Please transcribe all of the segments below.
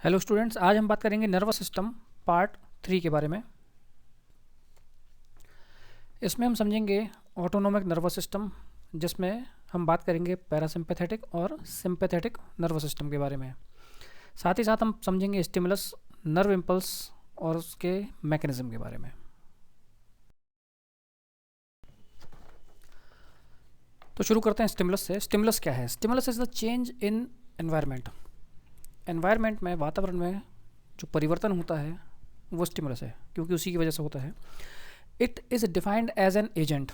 Hello students, आज हम बात करेंगे नर्वस सिस्टम पार्ट 3 के बारे में। इसमें हम समझेंगे ऑटोनोमिक नर्वस सिस्टम, जिसमें हम बात करेंगे पैरासिम्पैथेटिक और सिंपैथेटिक नर्वस सिस्टम के बारे में। साथ ही साथ हम समझेंगे स्टिमुलस, नर्व इम्पल्स और उसके मैकेनिज्म के बारे में। तो शुरू करते हैं स्टिमुलस से। स्टिमुलस क्या है? Stimulus is the change in environment. Environment में, वातावरण में जो परिवर्तन होता है वो स्टिमुलस है, क्योंकि उसी की वजह से होता है। It is defined as an agent.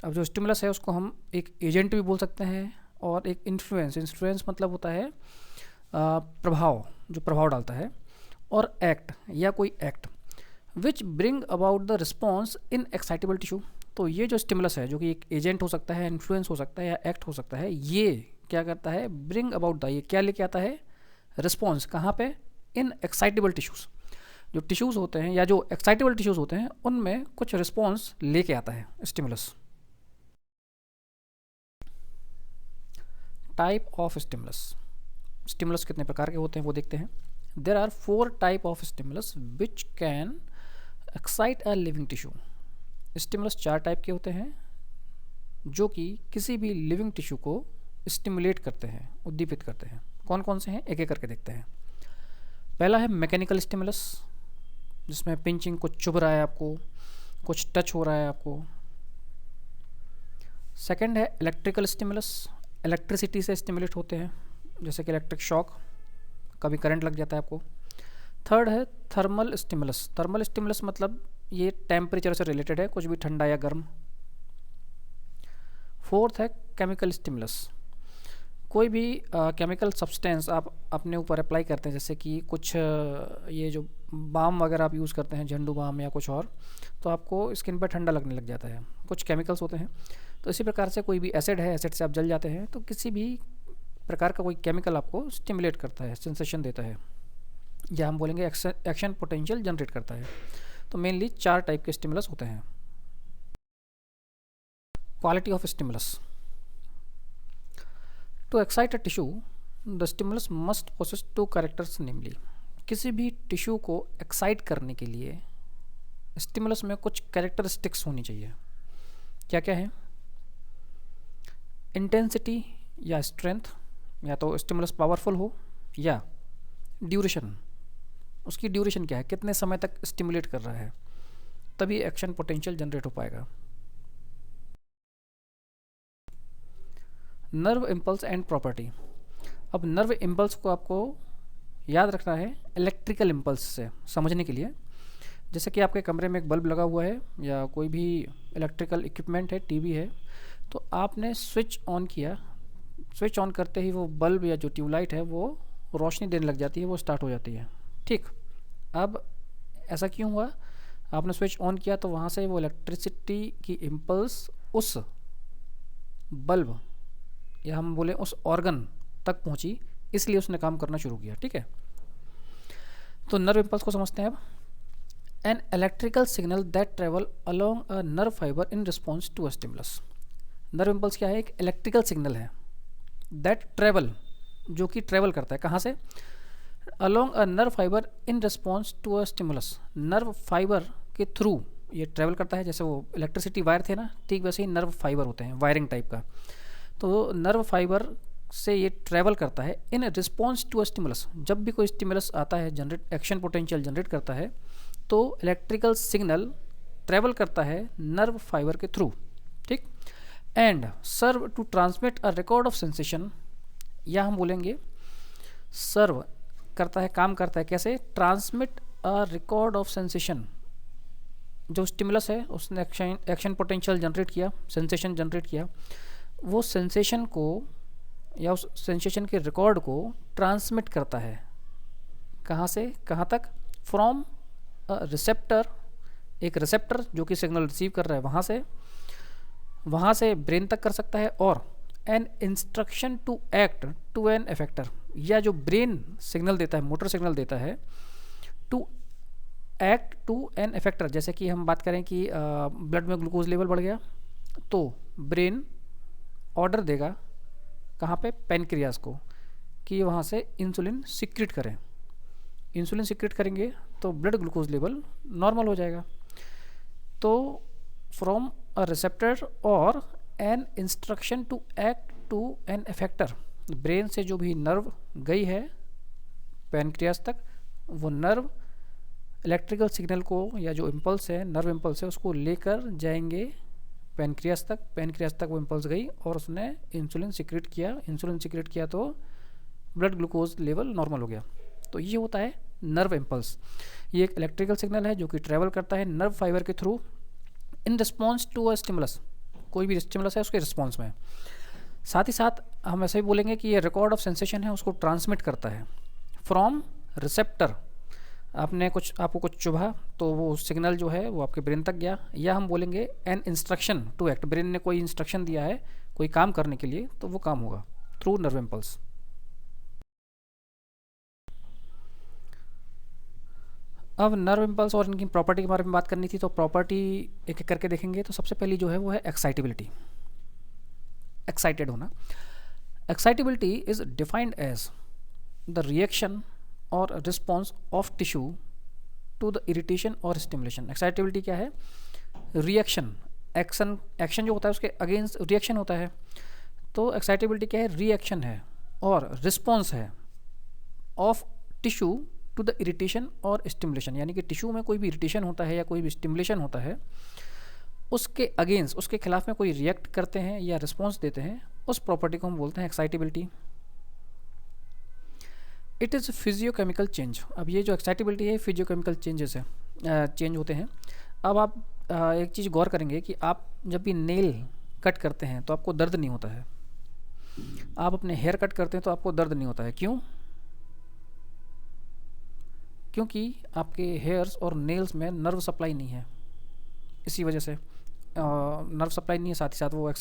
अब जो स्टिमुलस है उसको हम एक एजेंट भी बोल सकते हैं और एक इन्फ्लुएंस। इन्फ्लुएंस मतलब होता है प्रभाव, जो प्रभाव डालता है, और एक्ट या कोई act which bring about the response in excitable tissue. तो ये जो स्टिमुलस है, जो कि एक एजेंट हो सकता है, इन्फ्लुएंस हो सकता है या एक्ट हो सकता है, ये क्या करता है? ब्रिंग अबाउट द, ये क्या लेके आता है? रिस्पॉन्स। कहाँ पे? इन एक्साइटेबल टिश्यूज़। जो टिश्यूज़ होते हैं या जो एक्साइटेबल टिश्यूज़ होते हैं उनमें कुछ रिस्पॉन्स लेके आता है stimulus. Type of stimulus. Stimulus कितने प्रकार के होते हैं वो देखते हैं। There are 4 type of stimulus which can excite a living tissue. Stimulus 4 type के होते हैं जो कि किसी भी लिविंग टिश्यू को स्टिमुलेट करते हैं, उद्दीपित करते हैं। कौन कौन से हैं, एक एक करके देखते हैं। पहला है मैकेनिकल स्टिमुलस, जिसमें पिंचिंग, कुछ चुभ रहा है आपको, कुछ टच हो रहा है आपको। सेकंड है इलेक्ट्रिकल स्टिमुलस, इलेक्ट्रिसिटी से स्टिमुलेट होते हैं, जैसे कि इलेक्ट्रिक शॉक, कभी करंट लग जाता है आपको। थर्ड है थर्मल स्टिमुलस। थर्मल स्टिमुलस मतलब ये टेम्परेचर से रिलेटेड है, कुछ भी ठंडा या गर्म। फोर्थ है केमिकल स्टिमुलस। कोई भी केमिकल सब्सटेंस आप अपने ऊपर अप्लाई करते हैं, जैसे कि कुछ ये जो बाम वगैरह आप यूज़ करते हैं, झंडू बाम या कुछ और, तो आपको स्किन पर ठंडा लगने लग जाता है। कुछ केमिकल्स होते हैं। तो इसी प्रकार से कोई भी एसिड है, एसिड से आप जल जाते हैं, तो किसी भी प्रकार का कोई केमिकल आपको स्टिमुलेट करता है, सेंसेशन देता है, या हम बोलेंगे एक्शन पोटेंशियल जनरेट करता है। तो मेनली 4 टाइप के स्टिमुलस होते हैं। Quality of stimulus. To excite a tissue the stimulus must possess 2 characters, namely. किसी भी टिश्यू को एक्साइट करने के लिए स्टिमुलस में कुछ कैरेक्टरिस्टिक्स होनी चाहिए। क्या क्या है? इंटेंसिटी या स्ट्रेंथ, या तो स्टिमुलस पावरफुल हो, या ड्यूरेशन, उसकी ड्यूरेशन क्या है, कितने समय तक स्टिमुलेट कर रहा है, तभी एक्शन पोटेंशियल जनरेट हो पाएगा। Nerve impulse and property. अब नर्व इम्पल्स को आपको याद रखना है इलेक्ट्रिकल इम्पल्स से समझने के लिए। जैसे कि आपके कमरे में एक बल्ब लगा हुआ है या कोई भी इलेक्ट्रिकल इक्विपमेंट है, टीवी है, तो आपने स्विच ऑन किया, स्विच ऑन करते ही वो बल्ब या जो ट्यूबलाइट है वो रोशनी देने लग जाती है, वो स्टार्ट हो जाती है। ठीक, अब ऐसा क्यों हुआ? आपने स्विच ऑन किया तो वहाँ से वो इलेक्ट्रिसिटी की इम्पल्स उस बल्ब या हम बोले उस ऑर्गन तक पहुंची, इसलिए उसने काम करना शुरू किया। ठीक है, तो नर्व इम्पल्स को समझते हैं अब। An electrical signal that travel along a nerve fibre in response to a stimulus. Nerve impulse क्या है? एक इलेक्ट्रिकल सिग्नल है दैट ट्रेवल, जो कि ट्रेवल करता है कहाँ से? Along a nerve fibre in response to a stimulus. Nerve fibre के थ्रू ये ट्रेवल करता है। जैसे वो इलेक्ट्रिसिटी वायर थे ना, ठीक वैसे ही नर्व फाइबर होते हैं, वायरिंग टाइप का। तो नर्व फाइबर से ये ट्रैवल करता है in response to a stimulus. जब भी कोई स्टिमुलस आता है, जनरेट एक्शन पोटेंशियल जनरेट करता है, तो इलेक्ट्रिकल सिग्नल ट्रैवल करता है नर्व फाइबर के थ्रू। ठीक, and serve to transmit a record of sensation, या हम बोलेंगे सर्व करता है, काम करता है कैसे? Transmit a record of sensation. जो स्टिमुलस है उसने एक्शन पोटेंशियल जनरेट किया, सेंसेशन जनरेट किया, वो सेंसेशन को या उस सेंसेशन के रिकॉर्ड को ट्रांसमिट करता है। कहाँ से कहाँ तक? फ्रॉम अ रिसेप्टर, एक रिसेप्टर जो कि सिग्नल रिसीव कर रहा है, वहाँ से ब्रेन तक कर सकता है, और an instruction to act to an effector, या जो ब्रेन सिग्नल देता है, मोटर सिग्नल देता है to act to an effector. जैसे कि हम बात करें कि ब्लड में ग्लूकोज लेवल बढ़ गया, तो ब्रेन ऑर्डर देगा कहाँ पे? पैनक्रियाज को, कि वहाँ से इंसुलिन सिक्रीट करें। इंसुलिन सिक्रेट करेंगे तो ब्लड ग्लूकोज लेवल नॉर्मल हो जाएगा। तो फ्रॉम अ रिसेप्टर और an instruction to act to an effector, brain से जो भी नर्व गई है पैनक्रियास तक, वो नर्व इलेक्ट्रिकल सिग्नल को या जो इम्पल्स है, नर्व इम्पल्स है, उसको लेकर जाएंगे पैनक्रियास तक। पैनक्रियास तक वो इम्पल्स गई और उसने इंसुलिन सिक्रेट किया। इंसुलिन सिक्रेट किया तो ब्लड ग्लूकोज लेवल नॉर्मल हो गया। तो ये होता है नर्व इम्पल्स। ये एक इलेक्ट्रिकल सिग्नल है जो कि ट्रैवल करता है नर्व फाइबर के through in response to a stimulus, कोई भी स्टिमुलस है उसके रिस्पॉन्स में। साथ ही साथ हम ऐसे भी बोलेंगे कि ये रिकॉर्ड ऑफ सेंसेशन है उसको ट्रांसमिट करता है फ्रॉम रिसेप्टर। आपको कुछ चुभा तो वो सिग्नल जो है वो आपके ब्रेन तक गया, या हम बोलेंगे an instruction to act, brain ने कोई इंस्ट्रक्शन दिया है कोई काम करने के लिए, तो वो काम होगा थ्रू नर्व इम्पल्स। अब नर्व इम्पल्स और इनकी प्रॉपर्टी के बारे में बात करनी थी, तो प्रॉपर्टी एक एक करके देखेंगे। तो सबसे पहली जो है वो है एक्साइटेबिलिटी, एक्साइटेड होना। Excitability is defined as the reaction और response of tissue to the irritation और स्टिमुलेशन। एक्साइटेबिलिटी क्या है? रिएक्शन, एक्शन जो होता है उसके अगेंस्ट रिएक्शन होता है। तो एक्साइटेबिलिटी क्या है? रिएक्शन है और रिस्पॉन्स है of tissue to the irritation और स्टिमुलेशन, यानी कि टिश्यू में कोई भी इरिटेशन होता है या कोई भी स्टिमुलेशन होता है, उसके अगेंस्ट, उसके खिलाफ में कोई रिएक्ट करते हैं या रिस्पॉन्स देते हैं, उस प्रॉपर्टी को हम बोलते हैं excitability. It is physiochemical change. अब ये जो एक्साइटेबिलिटी है फिजियोकेमिकल चेंजेस है, चेंज होते हैं। अब आप एक चीज़ गौर करेंगे कि आप जब भी नेल कट करते हैं तो आपको दर्द नहीं होता है, आप अपने हेयर कट करते हैं तो आपको दर्द नहीं होता है। क्यों? क्योंकि आपके हेयर्स और नेल्स में नर्व सप्लाई नहीं है, इसी वजह से नर्व सप्लाई नहीं है, साथ ही साथ वो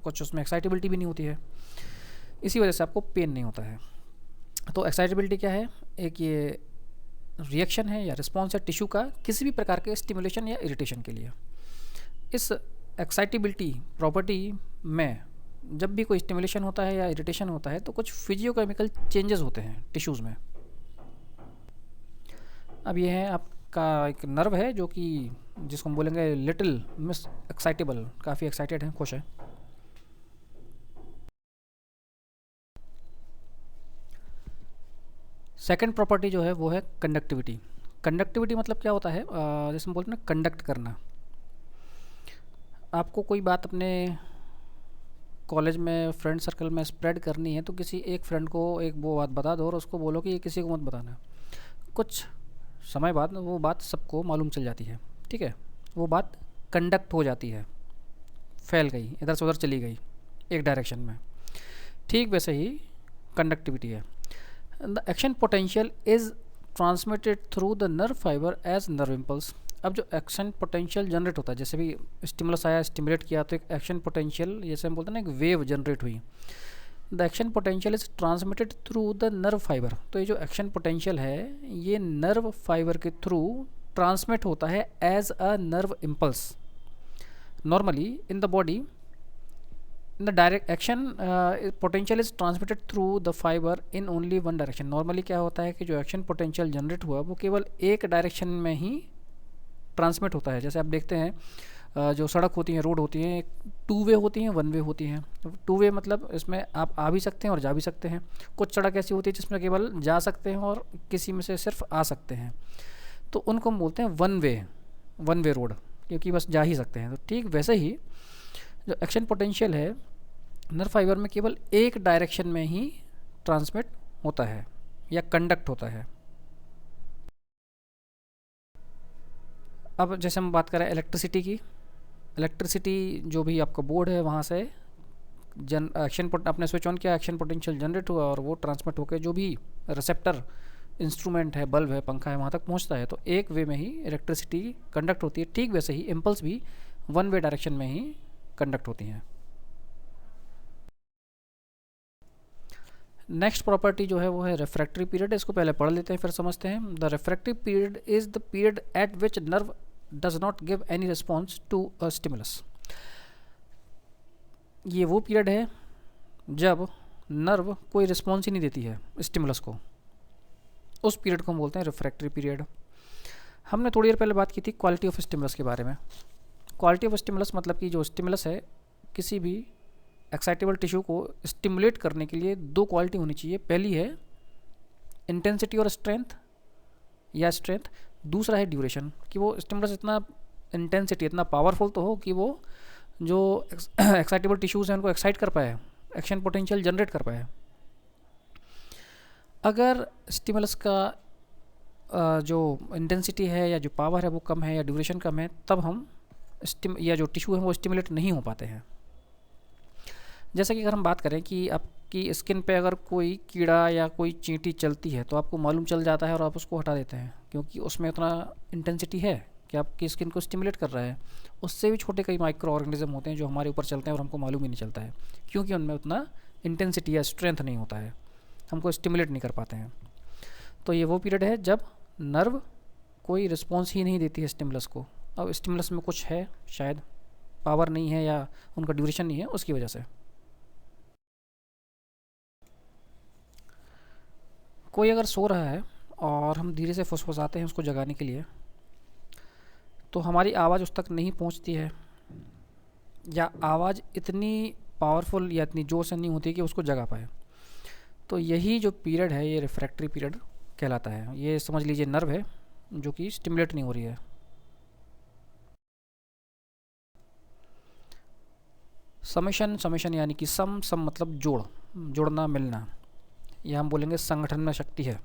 कुछ उसमें एक्साइटेबिलिटी भी नहीं होती है, इसी वजह से आपको पेन नहीं होता है। तो एक्साइटेबिलिटी क्या है? एक ये रिएक्शन है या रिस्पॉन्स है टिश्यू का किसी भी प्रकार के स्टिमुलेशन या इरिटेशन के लिए। इस एक्साइटेबिलिटी प्रॉपर्टी में जब भी कोई स्टिमुलेशन होता है या इरिटेशन होता है तो कुछ फिजियोकेमिकल चेंजेस होते हैं टिश्यूज़ में। अब ये है आपका एक नर्व है जो कि जिसको हम बोलेंगे लिटिल मिस एक्साइटेबल, काफ़ी एक्साइटेड है, खुश है। सेकंड प्रॉपर्टी जो है वो है कंडक्टिविटी। कंडक्टिविटी मतलब क्या होता है? जैसे हम बोलते हैं ना, कंडक्ट करना। आपको कोई बात अपने कॉलेज में फ्रेंड सर्कल में स्प्रेड करनी है तो किसी एक फ्रेंड को एक वो बात बता दो और उसको बोलो कि ये किसी को मत बताना। कुछ समय बाद वो बात सबको मालूम चल जाती है, ठीक है, वो बात कंडक्ट हो जाती है, फैल गई, इधर से उधर चली गई एक डायरेक्शन में। ठीक वैसे ही कंडक्टिविटी है। The action potential is transmitted through the nerve fibre as nerve impulse. अब जो एक्शन पोटेंशियल जनरेट होता है, जैसे भी स्टिमुलस आया, स्टिमुलेट किया, तो एक एक्शन पोटेंशियल, जैसे हम बोलते हैं ना, एक वेव जनरेट हुई। The action potential is transmitted through the nerve fibre. तो ये जो एक्शन पोटेंशियल है ये नर्व फाइबर के थ्रू ट्रांसमिट होता है as a nerve impulse. Normally in the body in the direct action potential is transmitted through the fibre in only one direction. Normally क्या होता है कि जो एक्शन पोटेंशियल जनरेट हुआ वो केवल एक डायरेक्शन में ही ट्रांसमिट होता है। जैसे आप देखते हैं जो सड़क होती हैं, रोड होती हैं, 2 वे होती हैं, 1 वे होती हैं। 2 वे मतलब इसमें आप आ भी सकते हैं और जा भी सकते हैं। कुछ सड़क ऐसी होती है जिसमें केवल जा सकते हैं और किसी में से सिर्फ आ सकते हैं, तो उनको हम बोलते हैं 1 वे रोड, क्योंकि बस जा ही सकते हैं। तो ठीक वैसे ही जो एक्शन पोटेंशियल है नर्व फाइबर में केवल एक डायरेक्शन में ही ट्रांसमिट होता है या कंडक्ट होता है। अब जैसे हम बात करें इलेक्ट्रिसिटी की, इलेक्ट्रिसिटी जो भी आपका बोर्ड है वहाँ से अपने स्विच ऑन किया, एक्शन पोटेंशियल जनरेट हुआ और वो ट्रांसमिट होकर जो भी रिसेप्टर इंस्ट्रूमेंट है, बल्ब है, पंखा है, वहाँ तक पहुँचता है। तो एक वे में ही इलेक्ट्रिसिटी कंडक्ट होती है। ठीक वैसे ही इम्पल्स भी 1 वे डायरेक्शन में ही कंडक्ट होती हैं। नेक्स्ट प्रॉपर्टी जो है वो है रिफ्रैक्टरी पीरियड। इसको पहले पढ़ लेते हैं फिर समझते हैं। The refractory period is the period at which nerve does not give any response to a stimulus. ये वो पीरियड है जब नर्व कोई रिस्पॉन्स ही नहीं देती है स्टिमुलस को। उस पीरियड को हम बोलते हैं रिफ्रैक्टरी पीरियड। हमने थोड़ी देर पहले बात की थी क्वालिटी ऑफ स्टिमुलस के बारे में। क्वालिटी ऑफ स्टिमुलस मतलब कि जो स्टिमुलस है किसी भी एक्साइटेबल टिश्यू को स्टिमुलेट करने के लिए दो क्वालिटी होनी चाहिए। पहली है इंटेंसिटी और स्ट्रेंथ या स्ट्रेंथ, दूसरा है ड्यूरेशन, कि वो स्टिमुलस इतना इंटेंसिटी इतना पावरफुल तो हो कि वो जो एक्साइटेबल टिश्यूज़ हैं उनको एक्साइट कर पाए, एक्शन पोटेंशियल जनरेट कर पाए। अगर स्टिमुलस का जो इंटेंसिटी है या जो पावर है वो कम है या ड्यूरेशन कम है, तब हम या जो टिश्यू है वो स्टिमुलेट नहीं हो पाते हैं। जैसे कि अगर हम बात करें कि आपकी स्किन पे अगर कोई कीड़ा या कोई चींटी चलती है तो आपको मालूम चल जाता है और आप उसको हटा देते हैं, क्योंकि उसमें उतना इंटेंसिटी है कि आपकी स्किन को स्टिमुलेट कर रहा है। उससे भी छोटे कई माइक्रो ऑर्गेनिज्म होते हैं जो हमारे ऊपर चलते हैं और हमको मालूम ही नहीं चलता है, क्योंकि उनमें उतना इंटेंसिटी या स्ट्रेंथ नहीं होता है, हमको स्टिमुलेट नहीं कर पाते हैं। तो ये वो पीरियड है जब नर्व कोई रिस्पॉन्स ही नहीं देती है स्टिमुलस को। अब स्टिमुलस में कुछ है, शायद पावर नहीं है या उनका ड्यूरेशन नहीं है, उसकी वजह से। कोई अगर सो रहा है और हम धीरे से फुसफुसाते हैं उसको जगाने के लिए, तो हमारी आवाज़ उस तक नहीं पहुंचती है, या आवाज़ इतनी पावरफुल या इतनी जोर से नहीं होती कि उसको जगा पाए। तो यही जो पीरियड है ये रिफ्रैक्टरी पीरियड कहलाता है। ये समझ लीजिए नर्व है जो कि स्टिमुलेट नहीं हो रही है। समेशन यानी कि सम मतलब जोड़ना मिलना, या हम बोलेंगे संगठन में शक्ति है।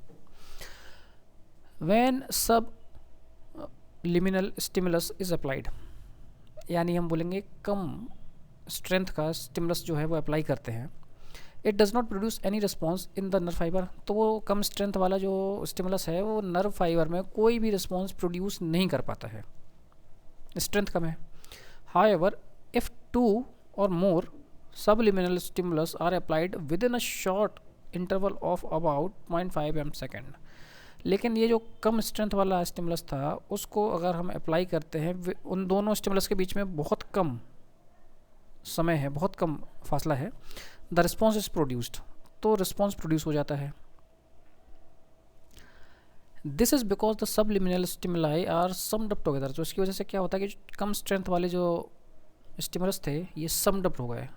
व्हेन सब लिमिनल स्टिमुलस इज अप्लाइड, यानी हम बोलेंगे कम स्ट्रेंथ का स्टिमुलस जो है वो अप्लाई करते हैं, it does not produce any response in the nerve fibre. तो वो कम स्ट्रेंथ वाला जो स्टिमुलस है वो नर्व फाइबर में कोई भी रिस्पॉन्स प्रोड्यूस नहीं कर पाता है, स्ट्रेंथ कम है। However if 2 or more subliminal stimulus are applied within a short interval of about 0.5 m/second, लेकिन ये जो कम स्ट्रेंथ वाला स्टिमुलस था उसको अगर हम अप्लाई करते हैं, उन दोनों स्टिमुलस के बीच में बहुत कम समय है, बहुत कम फासला है, द रिस्पॉन्स इज प्रोड्यूस्ड, तो रिस्पॉन्स प्रोड्यूस हो जाता है। This is because the subliminal stimuli are summed up together. तो इसकी वजह से क्या होता है कि कम स्ट्रेंथ वाले जो स्टिमुलस थे ये समड अप हो गए,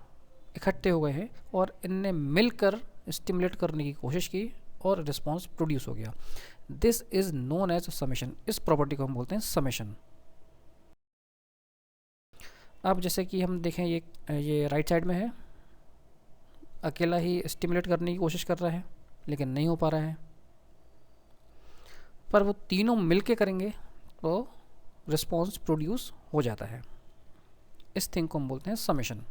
इकट्ठे हो गए हैं, और इनने मिलकर स्टिमुलेट करने की कोशिश की और रिस्पॉन्स प्रोड्यूस हो गया। This is known as summation. इस प्रॉपर्टी को हम बोलते हैं समेशन। अब जैसे कि हम देखें ये राइट साइड में है, अकेला ही स्टिमुलेट करने की कोशिश कर रहा है लेकिन नहीं हो पा रहा है, पर वो तीनों मिलके करेंगे तो रिस्पॉन्स प्रोड्यूस हो जाता है। इस थिंग को हम बोलते हैं समेशन।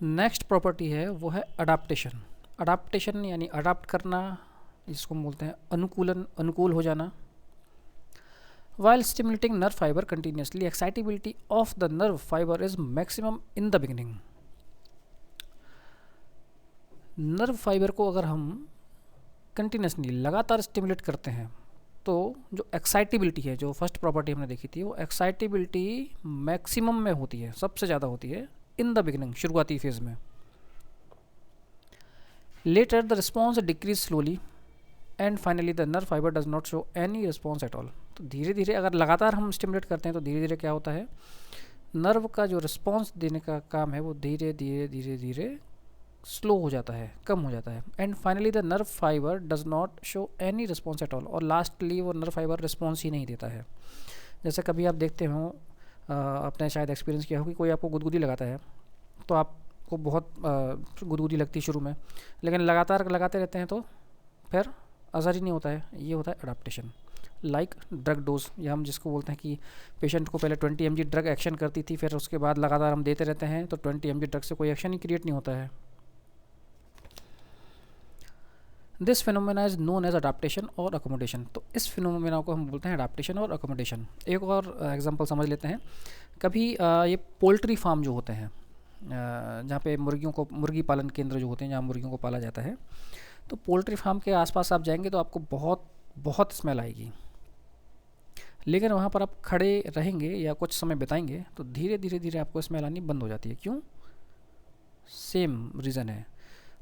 नेक्स्ट प्रॉपर्टी है वो है अडाप्टेशन। अडाप्टेशन यानी अडाप्ट करना, जिसको हम बोलते हैं अनुकूल हो जाना। While stimulating nerve fiber continuously, excitability of the nerve fiber is maximum in the beginning. Nerve fibre को अगर हम कंटिन्यूसली लगातार स्टिमुलेट करते हैं तो जो एक्साइटेबिलिटी है, जो फर्स्ट प्रॉपर्टी हमने देखी थी, वो एक्साइटेबिलिटी मैक्सिमम में होती है, सबसे ज़्यादा होती है इन द बिगिनिंग, शुरुआती फेज में। Later the response decrease slowly and finally the nerve fibre does not show any response at all. तो धीरे धीरे अगर लगातार हम स्टिमुलेट करते हैं तो धीरे धीरे क्या होता है, नर्व का जो रिस्पॉन्स देने का काम है वो धीरे धीरे धीरे धीरे स्लो हो जाता है, कम हो जाता है। And finally the nerve fibre does not show any response at all, और लास्टली वो नर्व फाइबर रिस्पॉन्स ही नहीं देता है। जैसे कभी आप देखते हो, आपने शायद एक्सपीरियंस किया हो कि कोई आपको गुदगुदी लगाता है तो आपको बहुत गुदगुदी लगती है शुरू में, लेकिन लगातार लगाते रहते हैं तो फिर असर ही नहीं होता है। ये होता है अडाप्टेशन। लाइक ड्रग डोज, या हम जिसको बोलते हैं कि पेशेंट को पहले 20 mg ड्रग एक्शन करती थी, फिर उसके बाद लगातार हम देते रहते हैं तो 20 mg ड्रग से कोई एक्शन ही क्रिएट नहीं होता है। This phenomena is known as adaptation और अकोमोडेशन। तो इस फिनोमेना को हम बोलते हैं अडाप्टेशन और अकोमोडेशन। एक और एग्जांपल समझ लेते हैं। कभी ये पोल्ट्री फार्म जो होते हैं, जहाँ पे मुर्गी पालन केंद्र जो होते हैं, जहाँ मुर्गियों को पाला जाता है, तो पोल्ट्री फार्म के आसपास आप जाएंगे तो आपको बहुत बहुत स्मेल आएगी। लेकिन वहाँ पर आप खड़े रहेंगे या कुछ समय बिताएंगे तो धीरे धीरे धीरे आपको स्मेल आनी बंद हो जाती है। क्यों? सेम रीज़न है।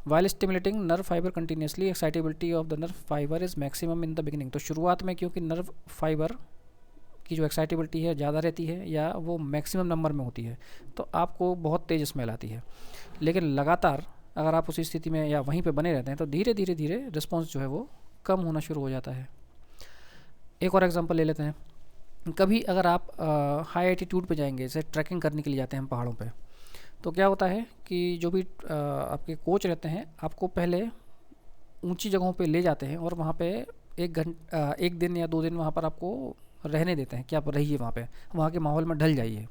While stimulating nerve fibre continuously excitability of the nerve fibre is maximum in the beginning. तो शुरुआत में क्योंकि नर्व फाइबर की जो एक्साइटेबिलिटी है ज़्यादा रहती है या वो मैक्सिमम नंबर में होती है तो आपको बहुत तेज़ स्मेल आती है। लेकिन लगातार अगर आप उसी स्थिति में या वहीं पे बने रहते हैं तो धीरे धीरे धीरे रिस्पॉन्स जो है वो कम होना शुरू हो जाता है। एक और एग्जांपल ले लेते हैं। कभी अगर आप हाई एल्टीट्यूड पे जाएंगे, जैसे ट्रैकिंग करने के लिए जाते हैं हम पहाड़ों पे, तो क्या होता है कि जो भी आपके कोच रहते हैं आपको पहले ऊंची जगहों पे ले जाते हैं और वहाँ पे एक दिन या 2 दिन वहाँ पर आपको रहने देते हैं कि आप रहिए वहाँ पे, वहाँ के माहौल में ढल जाइए।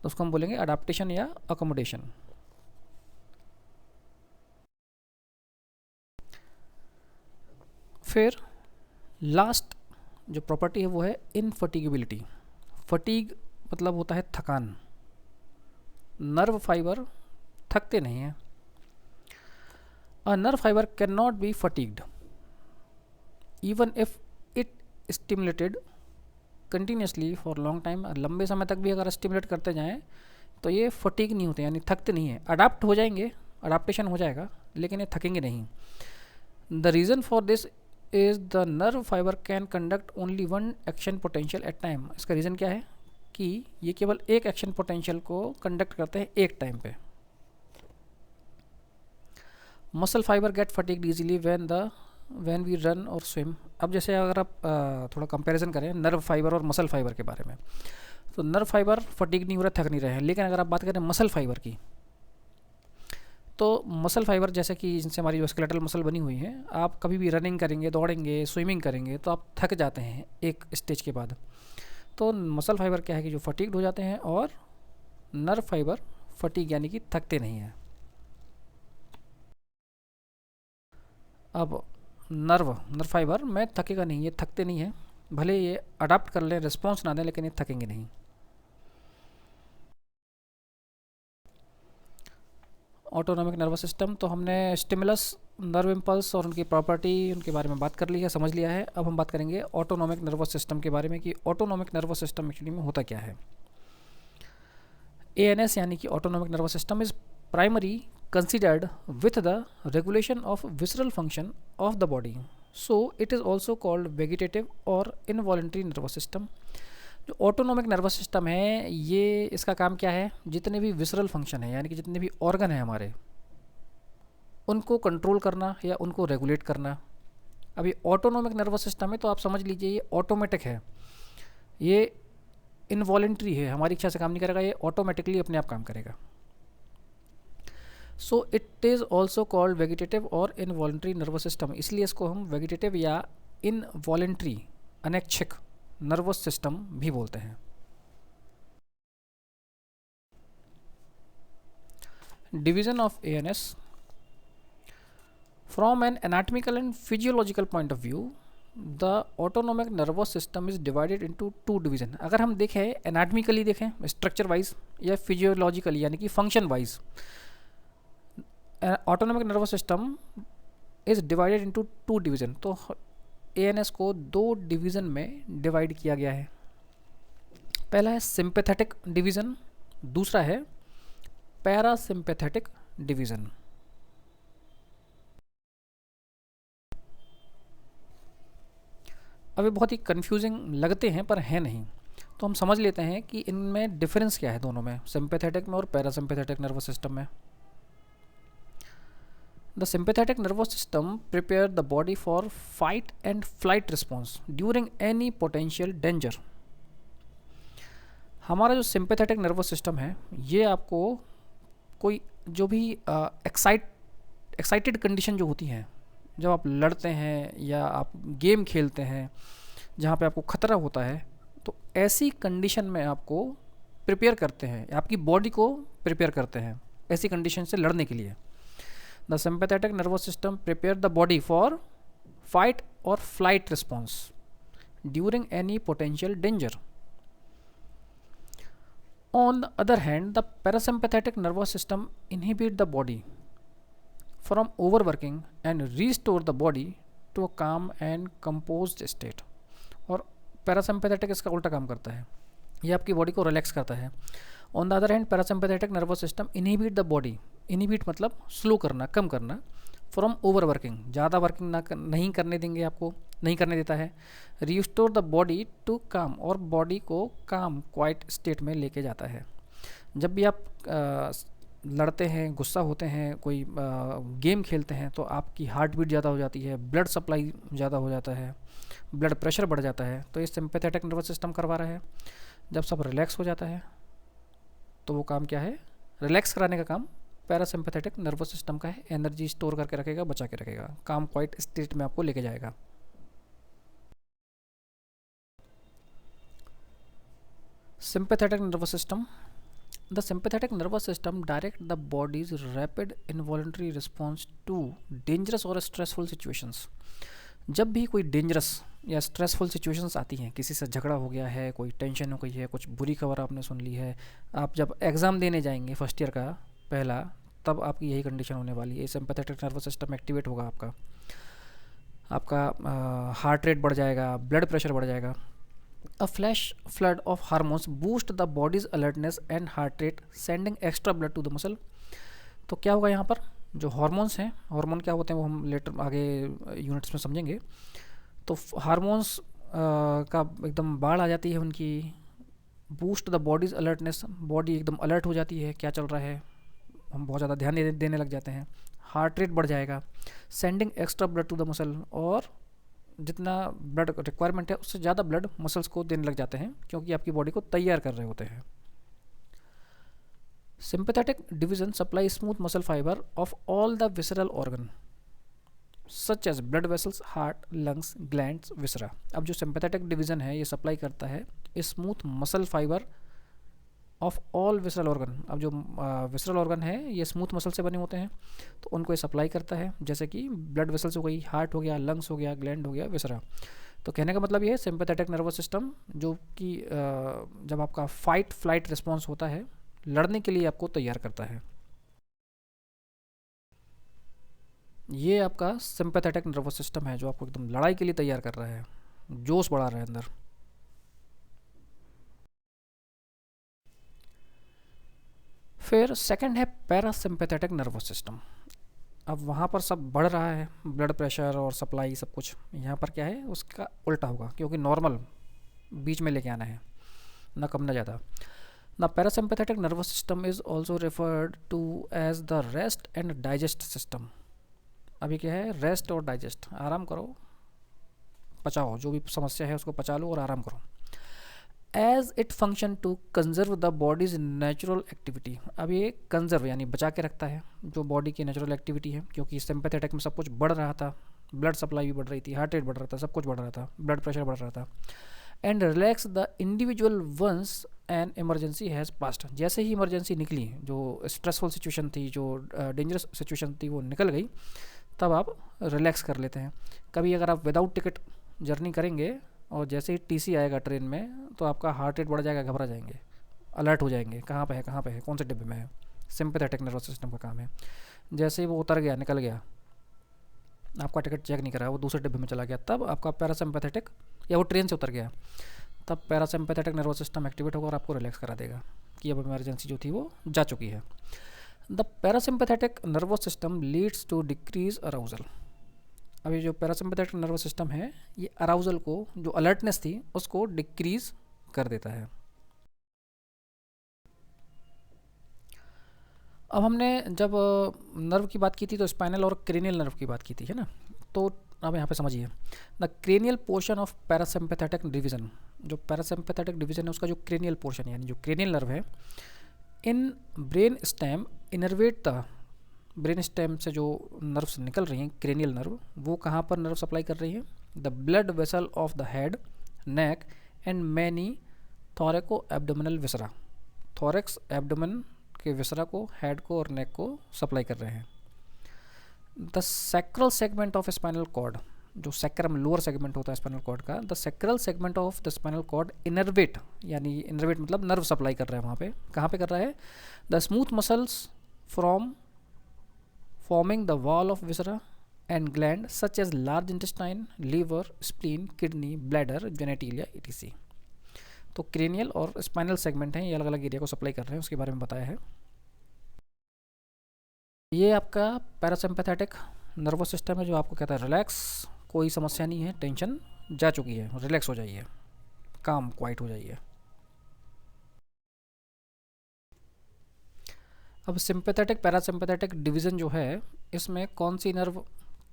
तो उसको हम बोलेंगे अडाप्टेशन या अकोमोडेशन। फिर लास्ट जो प्रॉपर्टी है वो है इनफटीगेबिलिटी। फटीग मतलब होता है थकान। नर्व फाइबर थकते नहीं हैं। अ nerve fibre can not be fatigued even if it stimulated continuously for long time. लंबे समय तक भी अगर स्टिमुलेट करते जाएं तो ये फटीग नहीं होते, यानी थकते नहीं है। अडाप्ट हो जाएंगे, अडाप्टेशन हो जाएगा, लेकिन ये थकेंगे नहीं। The reason for this is the nerve fibre can conduct only one action potential at time. इसका रीज़न क्या है कि ये केवल एक एक्शन पोटेंशियल को कंडक्ट करते हैं एक टाइम पे। Muscle fibre get fatigued easily when we run और स्विम। अब जैसे अगर आप थोड़ा कंपैरिजन करें नर्व फाइबर और मसल फाइबर के बारे में, तो नर्व फाइबर फटीग नहीं हो रहे, थक नहीं रहे हैं। लेकिन अगर आप बात करें मसल फाइबर की, तो मसल फाइबर जैसे कि जिनसे हमारी जो स्केलेटल मसल बनी हुई है, आप कभी भी रनिंग करेंगे, दौड़ेंगे, स्विमिंग करेंगे तो आप थक जाते हैं एक स्टेज के बाद। तो मसल फाइबर क्या है कि जो फटीग्ड हो जाते हैं, और नर्व फाइबर फटीग यानी कि थकते नहीं हैं। अब नर्व फाइबर में थकेगा नहीं, ये थकते नहीं है, भले ये अडाप्ट कर लें, रिस्पॉन्स ना दें, लेकिन ये थकेंगे नहीं। ऑटोनॉमिक नर्वस सिस्टम, तो हमने स्टिमुलस, नर्व इम्पल्स और उनकी प्रॉपर्टी, उनके बारे में बात कर ली है, समझ लिया है। अब हम बात करेंगे ऑटोनॉमिक नर्वस सिस्टम के बारे में कि ऑटोनॉमिक नर्वस सिस्टम एक्चुअली में होता क्या है। ANS यानी कि autonomic nervous system is primary considered with the regulation of visceral function of the body, so it is also called vegetative और involuntary nervous system। जो ऑटोनॉमिक नर्वस सिस्टम है, ये इसका काम क्या है, जितने भी विसरल फंक्शन है यानी कि जितने भी ऑर्गन हैं हमारे, उनको कंट्रोल करना या उनको रेगुलेट करना। अभी ऑटोनॉमिक नर्वस सिस्टम है तो आप समझ लीजिए ये ऑटोमेटिक है, ये इनवॉलेंट्री है, हमारी इच्छा से काम नहीं करेगा, ये ऑटोमेटिकली अपने आप काम करेगा। So it is also called vegetative और इनवॉलेंट्री नर्वस सिस्टम, इसलिए इसको हम वेजिटेटिव या इनवॉलेंट्री अनैच्छिक नर्वस सिस्टम भी बोलते हैं। Division of ANS, from an anatomical and physiological point of view the autonomic nervous system is divided into 2 division. अगर हम देखें एनाटॉमिकली देखें स्ट्रक्चर वाइज या फिजियोलॉजिकली यानी कि function wise, autonomic nervous system is divided into 2 division. तो ANS को 2 division में डिवाइड किया गया है। पहला है सिंपैथेटिक डिवीज़न, दूसरा है पैरासिम्पैथेटिक डिवीज़न। अब ये बहुत ही कंफ्यूजिंग लगते हैं पर हैं नहीं, तो हम समझ लेते हैं कि इनमें डिफरेंस क्या है दोनों में, सिंपैथेटिक में और पैरासिम्पैथेटिक नर्वस सिस्टम में। The sympathetic nervous system prepare the body for fight and flight response during any potential danger। हमारा जो sympathetic nervous system है, ये आपको कोई जो भी एक्साइटेड कंडीशन जो होती हैं, जब आप लड़ते हैं या आप गेम खेलते हैं जहाँ पे आपको ख़तरा होता है, तो ऐसी कंडीशन में आपको प्रिपेयर करते हैं, आपकी बॉडी को प्रिपेयर करते हैं ऐसी कंडीशन से लड़ने के लिए। The sympathetic nervous system prepare the body for fight or flight response during any potential danger. On the other hand, the parasympathetic nervous system inhibit the body from overworking and restore the body to a calm and composed state। और parasympathetic इसका उल्टा काम करता है, ये आपकी body को relax करता है। On the other hand parasympathetic nervous system inhibit the body inhibit मतलब स्लो करना, कम करना। फ्रॉम ओवर वर्किंग, ज़्यादा वर्किंग नहीं करने देंगे आपको, नहीं करने देता है। रिस्टोर द बॉडी टू काम, और बॉडी को काम क्वाइट स्टेट में लेके जाता है। जब भी आप लड़ते हैं, गुस्सा होते हैं, कोई गेम खेलते हैं, तो आपकी हार्ट बीट ज़्यादा हो जाती है, ब्लड सप्लाई ज़्यादा हो जाता है, ब्लड प्रेशर बढ़ जाता है, तो ये सिंपैथेटिक नर्वस सिस्टम करवा रहा है। जब सब रिलैक्स हो जाता है तो वो काम क्या है, रिलैक्स कराने का काम पैरासिम्पैथेटिक नर्वस सिस्टम का है। एनर्जी स्टोर करके रखेगा, बचा के रखेगा, काम क्वाइट स्टेट में आपको लेके जाएगा। Sympathetic nervous system, the sympathetic nervous system direct the body's rapid involuntary response to dangerous और स्ट्रेसफुल सिचुएशंस। जब भी कोई डेंजरस या स्ट्रेसफुल सिचुएशंस आती हैं, किसी से झगड़ा हो गया है, कोई टेंशन हो गई है, कुछ बुरी खबर आपने सुन ली है, आप जब एग्ज़ाम देने जाएंगे फर्स्ट ईयर का पहला, तब आपकी यही कंडीशन होने वाली है। सिंपैथेटिक नर्वस सिस्टम एक्टिवेट होगा, आपका हार्ट रेट बढ़ जाएगा, ब्लड प्रेशर बढ़ जाएगा। A flash flood of hormones boost the body's alertness and heart rate, sending extra blood to the muscle. तो क्या होगा यहाँ पर, जो हार्मोन्स हैं, हार्मोन क्या होते हैं वो हम लेटर आगे यूनिट्स में समझेंगे। तो हार्मोन्स का एकदम बाढ़ आ जाती है उनकी। Boost the body's alertness, body एकदम अलर्ट हो जाती है, क्या चल रहा है, हम बहुत ज़्यादा ध्यान देने लग जाते हैं। हार्ट रेट बढ़ जाएगा, sending extra blood to the muscle, और जितना ब्लड रिक्वायरमेंट है उससे ज़्यादा ब्लड मसल्स को देने लग जाते हैं, क्योंकि आपकी बॉडी को तैयार कर रहे होते हैं। Sympathetic division supply smooth muscle fibre of all the visceral organ such as blood vessels, heart, lungs, glands, viscera. अब जो सिंपैथेटिक डिवीजन है ये सप्लाई करता है smooth muscle fibre of all visceral organ. अब जो विसरल ऑर्गन है ये स्मूथ मसल से बने होते हैं, तो उनको ये सप्लाई करता है, जैसे कि ब्लड वेसल्स हो गई, हार्ट हो गया, लंग्स हो गया, ग्लैंड हो गया, विसरा। तो कहने का मतलब ये है सिंपैथेटिक नर्वस सिस्टम जो कि जब आपका फाइट फ्लाइट रिस्पॉन्स होता है, लड़ने के लिए आपको तैयार करता है। ये आपका सिंपैथेटिक नर्वस सिस्टम है जो आपको एकदम लड़ाई के लिए तैयार कर रहा है, जोश बढ़ा रहा है अंदर। फिर सेकंड है पैरासिम्पैथेटिक नर्वस सिस्टम। अब वहाँ पर सब बढ़ रहा है, ब्लड प्रेशर और सप्लाई सब कुछ। यहाँ पर क्या है, उसका उल्टा होगा, क्योंकि नॉर्मल बीच में लेके आना है, ना कम ना ज़्यादा। The parasympathetic nervous system is also referred to as the rest and digest system. अभी क्या है, रेस्ट और डाइजेस्ट, आराम करो, पचाओ, जो भी समस्या है उसको पचा लो और आराम करो। As it function to conserve the body's natural activity. अब ये कंजर्व यानी बचा के रखता है जो बॉडी की नेचुरल एक्टिविटी है, क्योंकि सिंपैथेटिक में सब कुछ बढ़ रहा था, ब्लड सप्लाई भी बढ़ रही थी, हार्ट रेट बढ़ रहा था, सब कुछ बढ़ रहा था, ब्लड प्रेशर बढ़ रहा था। And relax the individual once an emergency has passed. जैसे ही इमरजेंसी निकली, जो स्ट्रेसफुल सिचुएशन थी, जो डेंजरस सिचुएशन थी, वो निकल गई, तब आप रिलैक्स कर लेते हैं। कभी अगर आप विदाउट टिकट जर्नी करेंगे और जैसे ही टीसी आएगा ट्रेन में, तो आपका हार्ट रेट बढ़ जाएगा, घबरा जाएंगे, अलर्ट हो जाएंगे, कहाँ पे है, कहाँ पे है, कौन से डिब्बे में है। सिंपैथेटिक नर्वस सिस्टम का काम है। जैसे ही वो उतर गया, निकल गया, आपका टिकट चेक नहीं करा, वो दूसरे डिब्बे में चला गया, तब आपका पैरासिम्पैथेटिक, या वो ट्रेन से उतर गया, तब पैरासिम्पैथेटिक नर्वस सिस्टम एक्टिवेट होगा और आपको रिलैक्स करा देगा कि अब इमरजेंसी जो थी वो जा चुकी है। The parasympathetic nervous system leads to decrease arousal. अभी जो पैरासिम्पैथेटिक नर्वस सिस्टम है ये अराउजल को, जो अलर्टनेस थी उसको डिक्रीज कर देता है। अब हमने जब नर्व की बात की थी तो स्पाइनल और क्रेनियल नर्व की बात की थी, है ना। तो अब यहाँ पे समझिए, the cranial portion of parasympathetic division, जो पैरासिम्पैथेटिक डिवीजन है उसका जो क्रेनियल पोर्शन यानी जो क्रेनियल नर्व है, in brain stem innervate the, brain stem से जो नर्व्स निकल रही हैं, क्रेनियल नर्व, वो कहाँ पर नर्व सप्लाई कर रही हैं, the blood vessel of the head, neck and many थोरेको abdominal viscera. Thorax abdomen के विसरा को, हेड को और नेक को सप्लाई कर रहे हैं। The sacral segment of spinal cord, जो सैक्रम लोअर सेगमेंट होता है स्पाइनल कॉर्ड का, the sacral segment of the spinal cord innervate, यानी इनर्वेट मतलब नर्व सप्लाई कर रहा है वहाँ पे, कहाँ पे कर रहा है, the smooth muscles from forming the wall of viscera and gland such as large intestine, liver, spleen, kidney, bladder, genitalia etc. तो क्रेनियल और स्पाइनल सेगमेंट हैं, ये अलग अलग एरिया को सप्लाई कर रहे हैं, उसके बारे में बताया है। ये आपका पैरासिम्पैथेटिक नर्वस सिस्टम है जो आपको कहता है रिलैक्स, कोई समस्या नहीं है, टेंशन जा चुकी है, रिलैक्स हो जाइए, काम क्वाइट हो जाइए। अब सिंपैथेटिक पैरासिम्पैथेटिक डिवीज़न जो है, इसमें कौन सी नर्व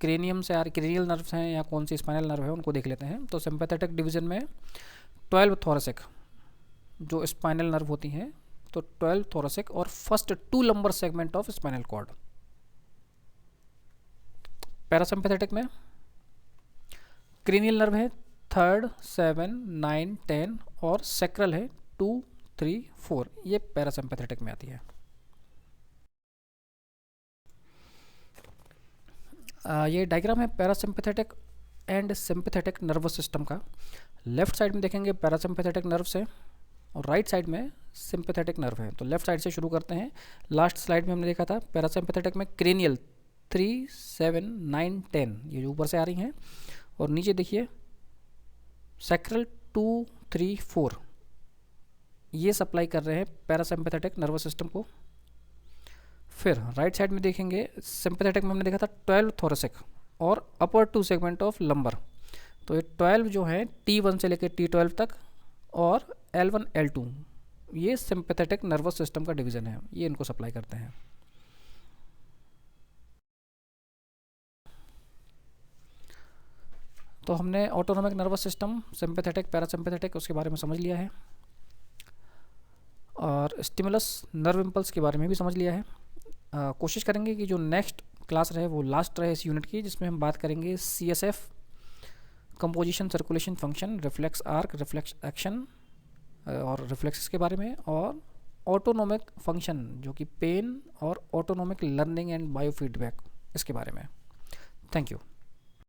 क्रेनियम से क्रेनियल नर्व्स हैं या कौन सी स्पाइनल नर्व है उनको देख लेते हैं। तो सिंपैथेटिक डिवीज़न में 12 थोरेसिक जो स्पाइनल नर्व होती हैं, तो 12 थोरेसिक और first 2 lumbar segment of spinal cord. Parasympathetic में क्रेनियल नर्व है 3rd, 7, 9, 10 और सेक्रल है 2, 3, 4, ये पैरासिम्पैथेटिक में आती है। ये डायग्राम है parasympathetic and sympathetic nervous system का। लेफ्ट साइड में देखेंगे पैरासिम्पैथेटिक नर्व्स है और राइट साइड में सिंपैथेटिक नर्व है। तो लेफ्ट साइड से शुरू करते हैं। लास्ट स्लाइड में हमने देखा था पैरासिम्पैथेटिक में क्रेनियल 3, 7, 9, 10 ये जो ऊपर से आ रही हैं, और नीचे देखिए सैक्रल 2, 3, 4 ये सप्लाई कर रहे हैं पैरासिम्पैथेटिक नर्वस सिस्टम को। फिर राइट साइड में देखेंगे सिंपैथेटिक में हमने देखा था 12 थोरेसिक और अपर 2 सेगमेंट ऑफ लंबर। तो ये 12 जो है T1 से लेकर T12 तक और L1, L2 ये सिंपैथेटिक नर्वस सिस्टम का डिवीज़न है, ये इनको सप्लाई करते हैं। तो हमने autonomic nervous system sympathetic parasympathetic उसके बारे में समझ लिया है और स्टिमुलस नर्व इम्पल्स के बारे में भी समझ लिया है। कोशिश करेंगे कि जो नेक्स्ट क्लास रहे वो लास्ट रहे इस यूनिट की, जिसमें हम बात करेंगे CSF, composition, circulation, function, reflex arc, reflex action और रिफ्लेक्सेस के बारे में, और ऑटोनोमिक फंक्शन जो कि पेन और ऑटोनोमिक लर्निंग एंड बायोफीडबैक इसके बारे में। Thank you.